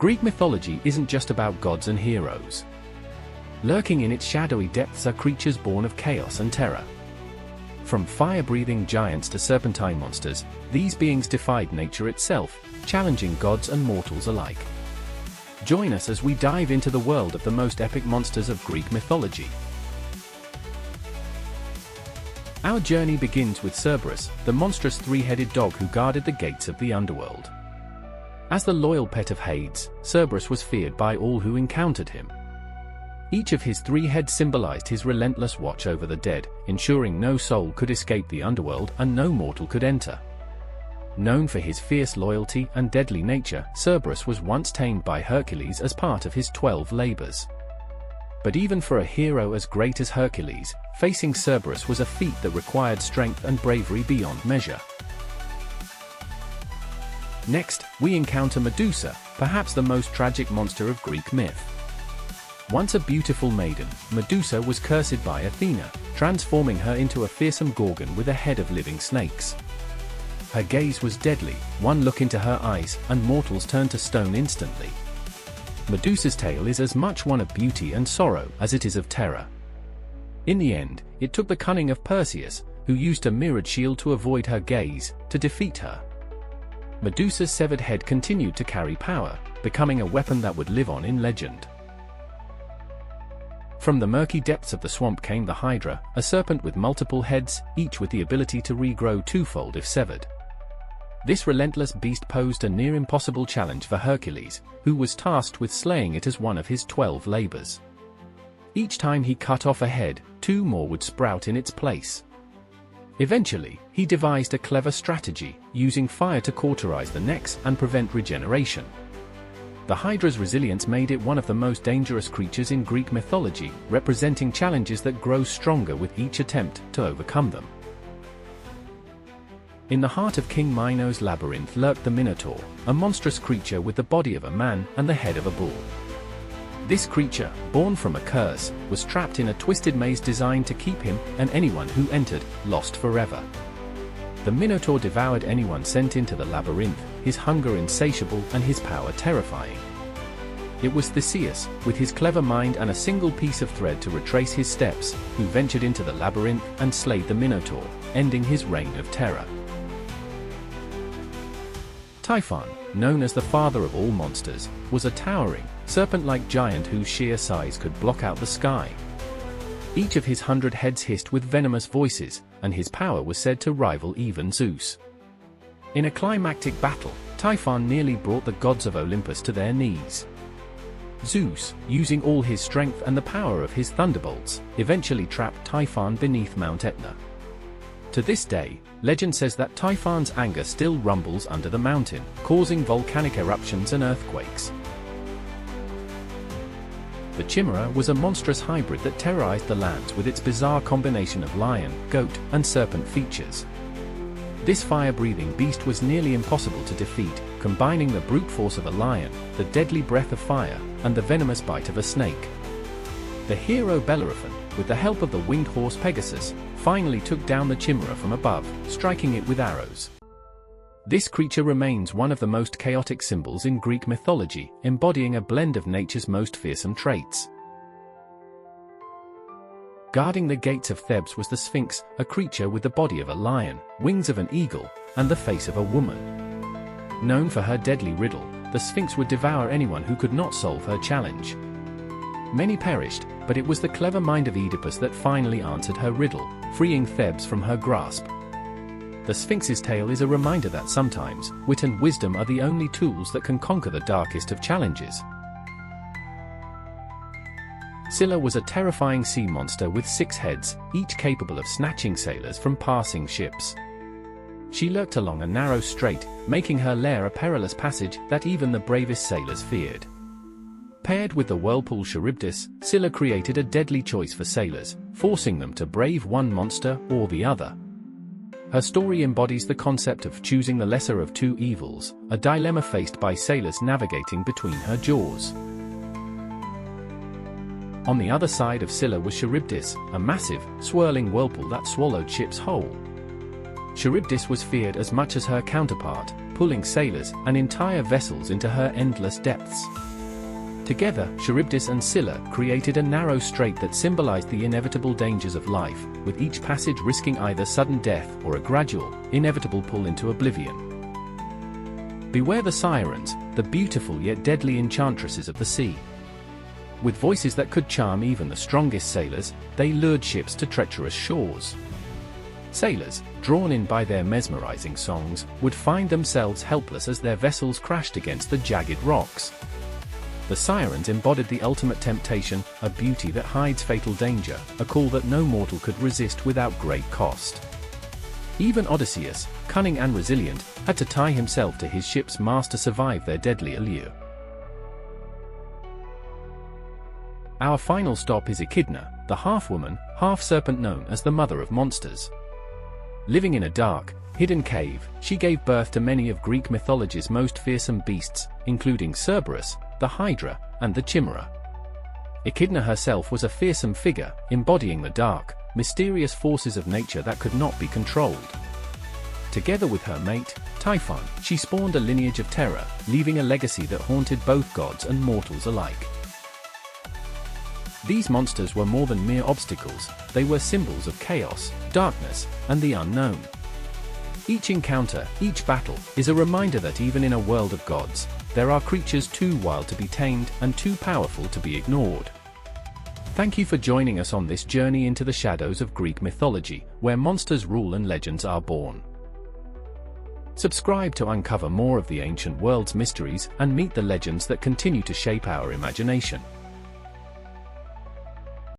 Greek mythology isn't just about gods and heroes. Lurking in its shadowy depths are creatures born of chaos and terror. From fire-breathing giants to serpentine monsters, these beings defied nature itself, challenging gods and mortals alike. Join us as we dive into the world of the most epic monsters of Greek mythology. Our journey begins with Cerberus, the monstrous three-headed dog who guarded the gates of the underworld. As the loyal pet of Hades, Cerberus was feared by all who encountered him. Each of his three heads symbolized his relentless watch over the dead, ensuring no soul could escape the underworld and no mortal could enter. Known for his fierce loyalty and deadly nature, Cerberus was once tamed by Hercules as part of his 12 labors. But even for a hero as great as Hercules, facing Cerberus was a feat that required strength and bravery beyond measure. Next, we encounter Medusa, perhaps the most tragic monster of Greek myth. Once a beautiful maiden, Medusa was cursed by Athena, transforming her into a fearsome gorgon with a head of living snakes. Her gaze was deadly, one look into her eyes, and mortals turned to stone instantly. Medusa's tale is as much one of beauty and sorrow as it is of terror. In the end, it took the cunning of Perseus, who used a mirrored shield to avoid her gaze, to defeat her. Medusa's severed head continued to carry power, becoming a weapon that would live on in legend. From the murky depths of the swamp came the Hydra, a serpent with multiple heads, each with the ability to regrow twofold if severed. This relentless beast posed a near impossible challenge for Hercules, who was tasked with slaying it as one of his 12 labors. Each time he cut off a head, 2 more would sprout in its place. Eventually, he devised a clever strategy, using fire to cauterize the necks and prevent regeneration. The Hydra's resilience made it one of the most dangerous creatures in Greek mythology, representing challenges that grow stronger with each attempt to overcome them. In the heart of King Minos' labyrinth lurked the Minotaur, a monstrous creature with the body of a man and the head of a bull. This creature, born from a curse, was trapped in a twisted maze designed to keep him and anyone who entered lost forever. The Minotaur devoured anyone sent into the labyrinth, his hunger insatiable and his power terrifying. It was Theseus, with his clever mind and a single piece of thread to retrace his steps, who ventured into the labyrinth and slayed the Minotaur, ending his reign of terror. Typhon, known as the father of all monsters, was a towering, serpent-like giant whose sheer size could block out the sky. Each of his 100 heads hissed with venomous voices, and his power was said to rival even Zeus. In a climactic battle, Typhon nearly brought the gods of Olympus to their knees. Zeus, using all his strength and the power of his thunderbolts, eventually trapped Typhon beneath Mount Etna. To this day, legend says that Typhon's anger still rumbles under the mountain, causing volcanic eruptions and earthquakes. The Chimera was a monstrous hybrid that terrorized the lands with its bizarre combination of lion, goat, and serpent features. This fire-breathing beast was nearly impossible to defeat, combining the brute force of a lion, the deadly breath of fire, and the venomous bite of a snake. The hero Bellerophon, with the help of the winged horse Pegasus, finally took down the Chimera from above, striking it with arrows. This creature remains one of the most chaotic symbols in Greek mythology, embodying a blend of nature's most fearsome traits. Guarding the gates of Thebes was the Sphinx, a creature with the body of a lion, wings of an eagle, and the face of a woman. Known for her deadly riddle, the Sphinx would devour anyone who could not solve her challenge. Many perished, but it was the clever mind of Oedipus that finally answered her riddle, freeing Thebes from her grasp. The Sphinx's tale is a reminder that sometimes, wit and wisdom are the only tools that can conquer the darkest of challenges. Scylla was a terrifying sea monster with 6 heads, each capable of snatching sailors from passing ships. She lurked along a narrow strait, making her lair a perilous passage that even the bravest sailors feared. Paired with the whirlpool Charybdis, Scylla created a deadly choice for sailors, forcing them to brave one monster or the other. Her story embodies the concept of choosing the lesser of two evils, a dilemma faced by sailors navigating between her jaws. On the other side of Scylla was Charybdis, a massive, swirling whirlpool that swallowed ships whole. Charybdis was feared as much as her counterpart, pulling sailors and entire vessels into her endless depths. Together, Charybdis and Scylla created a narrow strait that symbolized the inevitable dangers of life, with each passage risking either sudden death or a gradual, inevitable pull into oblivion. Beware the sirens, the beautiful yet deadly enchantresses of the sea. With voices that could charm even the strongest sailors, they lured ships to treacherous shores. Sailors, drawn in by their mesmerizing songs, would find themselves helpless as their vessels crashed against the jagged rocks. The sirens embodied the ultimate temptation, a beauty that hides fatal danger, a call that no mortal could resist without great cost. Even Odysseus, cunning and resilient, had to tie himself to his ship's mast to survive their deadly allure. Our final stop is Echidna, the half-woman, half-serpent known as the mother of monsters. Living in a dark, hidden cave, she gave birth to many of Greek mythology's most fearsome beasts, including Cerberus, the Hydra, and the Chimera. Echidna herself was a fearsome figure, embodying the dark, mysterious forces of nature that could not be controlled. Together with her mate, Typhon, she spawned a lineage of terror, leaving a legacy that haunted both gods and mortals alike. These monsters were more than mere obstacles, they were symbols of chaos, darkness, and the unknown. Each encounter, each battle, is a reminder that even in a world of gods, there are creatures too wild to be tamed and too powerful to be ignored. Thank you for joining us on this journey into the shadows of Greek mythology, where monsters rule and legends are born. Subscribe to uncover more of the ancient world's mysteries and meet the legends that continue to shape our imagination.